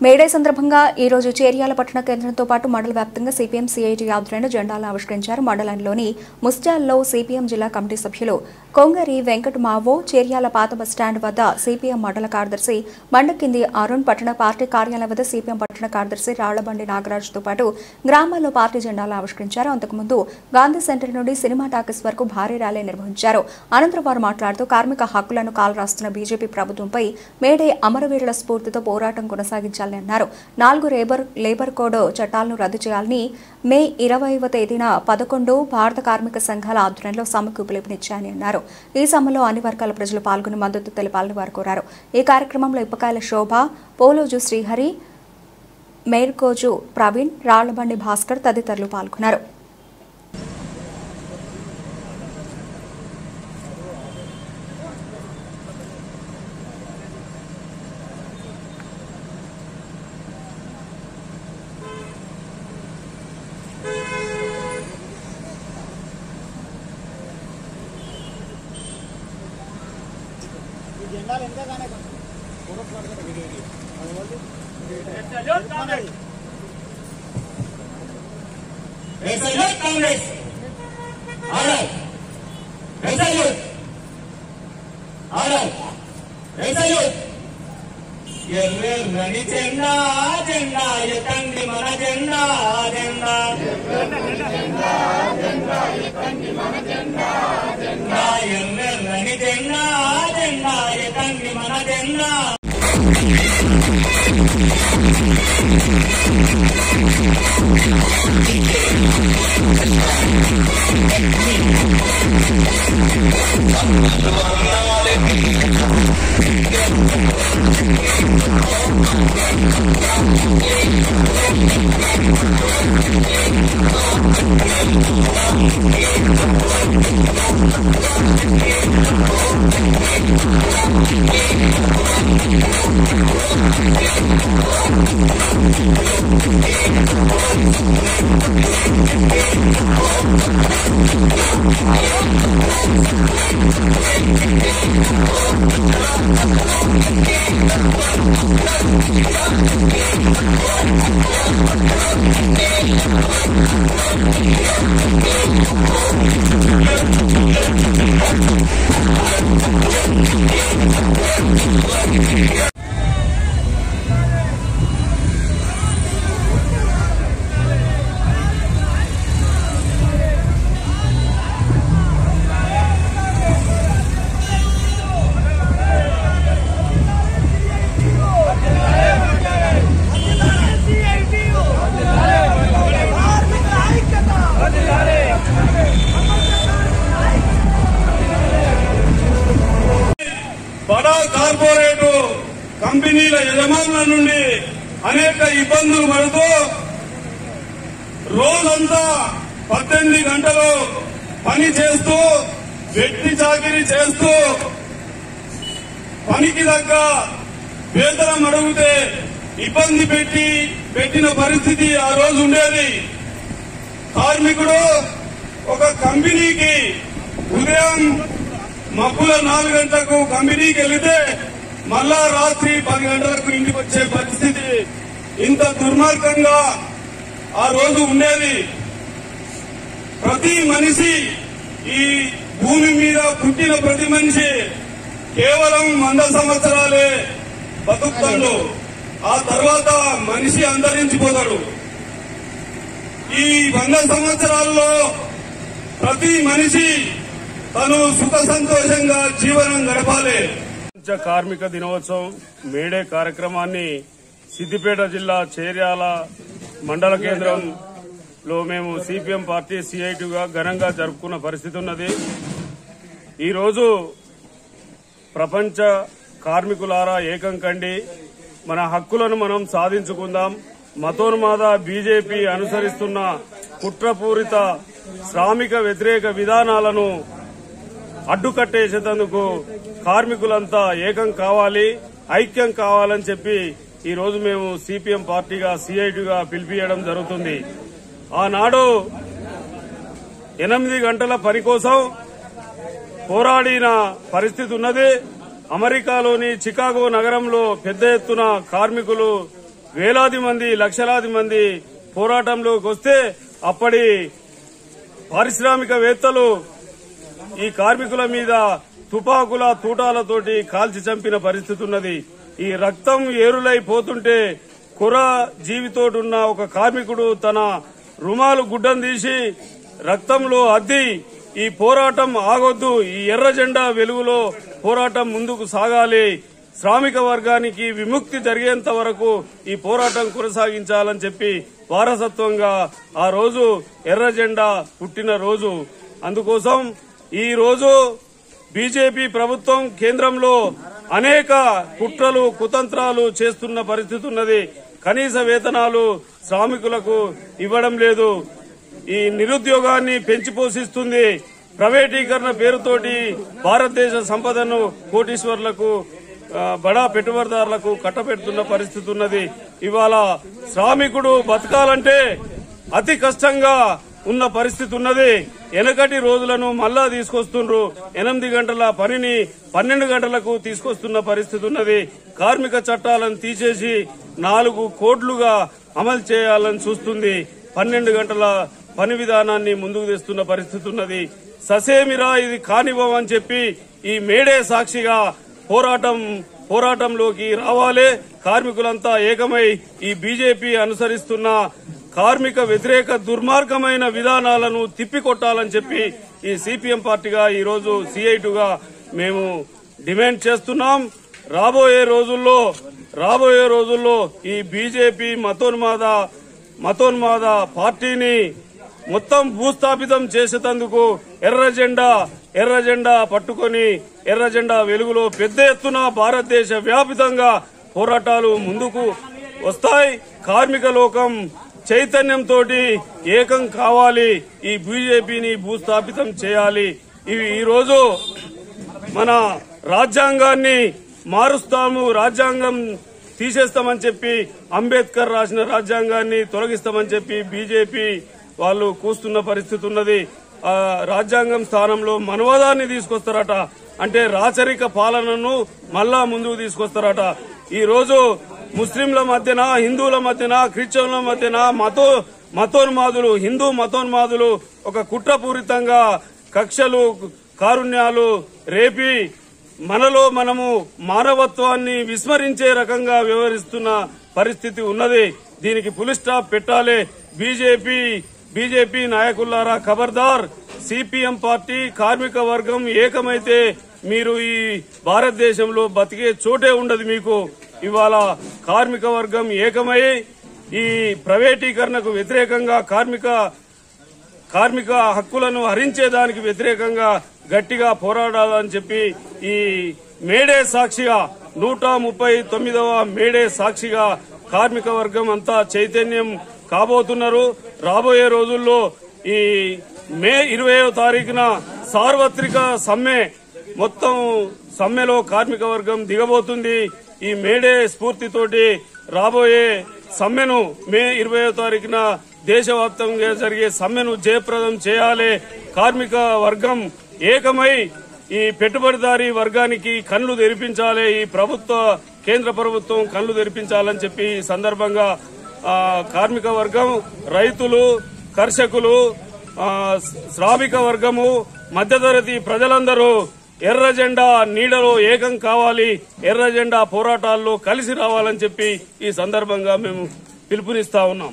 May Day సందర్భంగా ఈ రోజు చేర్యాల పట్టణ కేంద్రంతో పాటు మండల వ్యాప్తంగా సిపిఎం సిఐటి ఆధ్వర్యంలో జెండాలను ఆవిష్కరించారు. మండలంలోని ముస్టాల్లో సిపిఎం జిల్లా కమిటీ సభ్యులు కొంగరి వెంకట మావో, చేర్యాల పాత బస్టాండ్ వద్ద సిపిఎం మండల కార్యదర్శి మండకింది అరుణ్, పట్టణ పార్టీ కార్యాలయం వద్ద సిపిఎం పట్టణ కార్యదర్శి రాళ్లబండి నాగరాజుతో పాటు గ్రామాల్లో పార్టీ జెండాలు ఆవిష్కరించారు. అంతకుముందు గాంధీ సెంటర్ నుండి సినిమా టాకీస్ వరకు భారీ ర్యాలీ నిర్వహించారు. అనంతరం వారు మాట్లాడుతూ కార్మిక హక్కులను కాలరాస్తున్న బీజేపీ ప్రభుత్వంపై మేడే అమరవీరుల స్ఫూర్తితో పోరాటం కొనసాగించాలని అన్నారు. 4 లేబర్ కోడ్ చట్టాలను రద్దు చేయాలని మే 20వ తేదీన 11 భారత కార్మిక సంఘాల ఆధ్వర్యంలో సమ్మెకు పిలుపునిచ్చాయని అన్నారు. ఈ సమ్మెలో అన్ని వర్గాల ప్రజలు పాల్గొని మద్దతు తెలపాలని వారు కోరారు. ఈ కార్యక్రమంలో ఇప్పకాయల శోభ, పోలోజు శ్రీహరి, మేర్కోజు ప్రవీణ్, రాళ్లబండి భాస్కర్ తదితరులు పాల్గొన్నారు. ఎర్రని జెండా జెండా ఎత్తండి మన జెండా జెండా, ఎర్రని జెండా జెండా ఎత్తండి మన జెండా. బడా కార్పొరేట్ కంపెనీల యజమానుల నుండి అనేక ఇబ్బందులు పడుతూ రోజంతా 18 గంటలు పని చేస్తూ వెట్టి చాకిరీ చేస్తూ పనికి తగ్గ వేతనం అడిగితే ఇబ్బంది పెట్టిన పరిస్థితి ఆ రోజు ఉండేది. కార్మికుడు ఒక కంపెనీకి ఉదయం మబ్బుల 4 గంటలకు కంపెనీకి వెళితే మళ్ళా రాత్రి 10 గంటలకు ఇంటికి వచ్చే పరిస్థితి ఇంత దుర్మార్గంగా ఆ రోజు ఉండేది. ప్రతి మనిషి, ఈ భూమి మీద పుట్టిన ప్రతి మనిషి కేవలం 100 సంవత్సరాలే బతుకుతాడు. ఆ తర్వాత మనిషి అంతరించిపోతాడు. ఈ 100 సంవత్సరాల్లో ప్రతి మనిషి తను సుఖ సంతోషంగా జీవనం గడపాలి. కార్మిక దినోత్సవం మేడే కార్యక్రమాన్ని సిద్దిపేట జిల్లా చేర్యాల మండల కేంద్రంలో మేము సిపిఎం పార్టీ సిఐటిగా ఘనంగా జరుపుకున్న పరిస్థితి ఉన్నది. ఈరోజు ప్రపంచ కార్మికులారా ఏకం కండి, మన హక్కులను మనం సాధించుకుందాం. మతోన్మాద బీజేపీ అనుసరిస్తున్న కుట్రపూరిత శ్రామిక వ్యతిరేక విధానాలను అడ్డుకట్టేసేందుకు కార్మికులంతా ఏకం కావాలి, ఐక్యం కావాలని చెప్పి ఈ రోజు మేము సిపిఎం పార్టీగా సిఐటిగా పిలిపియడం జరుగుతుంది. ఆనాడు 8 గంటల పని కోసం పోరాడిన పరిస్థితి ఉన్నది. అమెరికాలోని చికాగో నగరంలో పెద్ద ఎత్తున కార్మికులు వేలాది మంది లక్షలాది మంది పోరాటంలోకి వస్తే అప్పటి పారిశ్రామికవేత్తలు ఈ కార్మికుల మీద తుపాకుల తూటాలతోటి కాల్చి చంపిన పరిస్థితి ఉన్నది. ఈ రక్తం ఏరులైపోతుంటే కుర జీవితోటున్న ఒక కార్మికుడు తన రుమాలు గుడ్డం తీసి రక్తంలో అద్ది ఈ పోరాటం ఆగొద్దు, ఈ ఎర్ర జెండా వెలుగులో పోరాటం ముందుకు సాగాలి, శ్రామిక వర్గానికి విముక్తి జరిగేంత వరకు ఈ పోరాటం కొనసాగించాలని చెప్పి వారసత్వంగా ఆ రోజు ఎర్ర జెండా పుట్టిన రోజు. అందుకోసం ఈ రోజు బీజేపీ ప్రభుత్వం కేంద్రంలో అనేక కుట్రలు కుతంత్రాలు చేస్తున్న పరిస్థితి ఉన్నది. కనీస వేతనాలు శ్రామికులకు ఇవ్వడం లేదు, ఈ నిరుద్యోగాన్ని పెంచి పోషిస్తుంది, ప్రైవేటీకరణ పేరుతోటి భారతదేశ సంపదను కోటీశ్వర్లకు బడా పెట్టుబడిదారులకు కట్టబెడుతున్న పరిస్థితి ఉన్నది. ఇవాళ శ్రామికుడు బతకాలంటే అతి కష్టంగా ఉన్న పరిస్థితి ఉన్నది. వెనకటి రోజులను మళ్లా తీసుకొస్తుండ్రు. 8 గంటల పనిని 12 గంటలకు తీసుకొస్తున్న పరిస్థితి ఉన్నది. కార్మిక చట్టాలను తీసేసి 4 కోట్లుగా అమలు చేయాలని చూస్తుంది. 12 గంటల పని విధానాన్ని ముందుకు తెస్తున్న పరిస్థితి ఉన్నది. ససేమిరా ఇది కానివ్వమని చెప్పి ఈ మేడే సాక్షిగా పోరాటంలోకి రావాలి. కార్మికులంతా ఏకమై ఈ బీజేపీ అనుసరిస్తున్న కార్మిక వ్యతిరేక దుర్మార్గమైన విధానాలను తిప్పికొట్టాలని చెప్పి ఈ సిపిఎం పార్టీగా ఈ రోజు సిఐటిగా మేము డిమాండ్ చేస్తున్నాం. రాబోయే రోజుల్లో ఈ బీజేపీ మతోన్మాద పార్టీని మొత్తం భూస్థాపితం చేసేందుకు ఎర్ర జెండా పట్టుకుని ఎర్ర జెండా వెలుగులో పెద్ద ఎత్తున భారతదేశ వ్యాపితంగా పోరాటాలు ముందుకు వస్తాయి. కార్మిక లోకం చైతన్యంతో ఏకం కావాలి, ఈ బీజేపీని భూస్థాపితం చేయాలి. ఈ రోజు మన రాజ్యాంగాన్ని మారుస్తాము, రాజ్యాంగం తీసేస్తామని చెప్పి అంబేద్కర్ రాసిన రాజ్యాంగాన్ని తొలగిస్తామని చెప్పి బీజేపీ వాళ్ళు కూస్తున్న పరిస్థితి ఉన్నది. రాజ్యాంగం స్థానంలో మనవాదాన్ని తీసుకొస్తారట, అంటే రాచరిక పాలనను మళ్లా ముందుకు తీసుకొస్తారట. ఈ రోజు ముస్లింల మధ్యన, హిందువుల మధ్యన, క్రిస్టియన్ల మధ్యన మతోన్మాదులు, హిందూ మతోన్మాదులు ఒక కుట్రపూరితంగా కక్షలు కారుణ్యాలు రేపి మనలో మనము మానవత్వాన్ని విస్మరించే రకంగా వ్యవహరిస్తున్న పరిస్థితి ఉన్నది. దీనికి ఫుల్ స్టాప్ పెట్టాలి. బీజేపీ నాయకులారా ఖబర్దార్. సిపిఎం పార్టీ కార్మిక వర్గం ఏకమైతే మీరు ఈ భారతదేశంలో బతికే చోటే ఉండదు మీకు. ఇవాళ కార్మిక వర్గం ఏకమై ఈ ప్రైవేటీకరణకు వ్యతిరేకంగా కార్మిక హక్కులను హరించేదానికి వ్యతిరేకంగా గట్టిగా పోరాడాలని చెప్పి ఈ మేడే సాక్షిగా 139వ మేడే సాక్షిగా కార్మిక వర్గం అంతా చైతన్యం కాబోతున్నారు. రాబోయే రోజుల్లో ఈ మే 20వ తారీఖున సార్వత్రిక సమ్మె, మొత్తం సమ్మెలో కార్మిక వర్గం దిగబోతుంది. ఈ మేడే స్ఫూర్తితోటి రాబోయే సమ్మెను మే 20వ తారీఖున దేశవ్యాప్తంగా జరిగే సమ్మెను జయప్రదం చేయాలి. కార్మిక వర్గం ఏకమై ఈ పెట్టుబడిదారీ వర్గానికి కళ్లు తెరిపించాలి. ఈ కేంద్ర ప్రభుత్వం కళ్లు తెరిపించాలని చెప్పి ఈ సందర్భంగా కార్మిక వర్గం, రైతులు, కర్షకులు, శ్రామిక వర్గము, మధ్యతరగతి ప్రజలందరూ ఎర్ర జెండా నీడలో ఏకం కావాలి, ఎర్ర జెండా పోరాటాల్లో కలిసి రావాలని చెప్పి ఈ సందర్భంగా మేము పిలుపునిస్తా ఉన్నాం.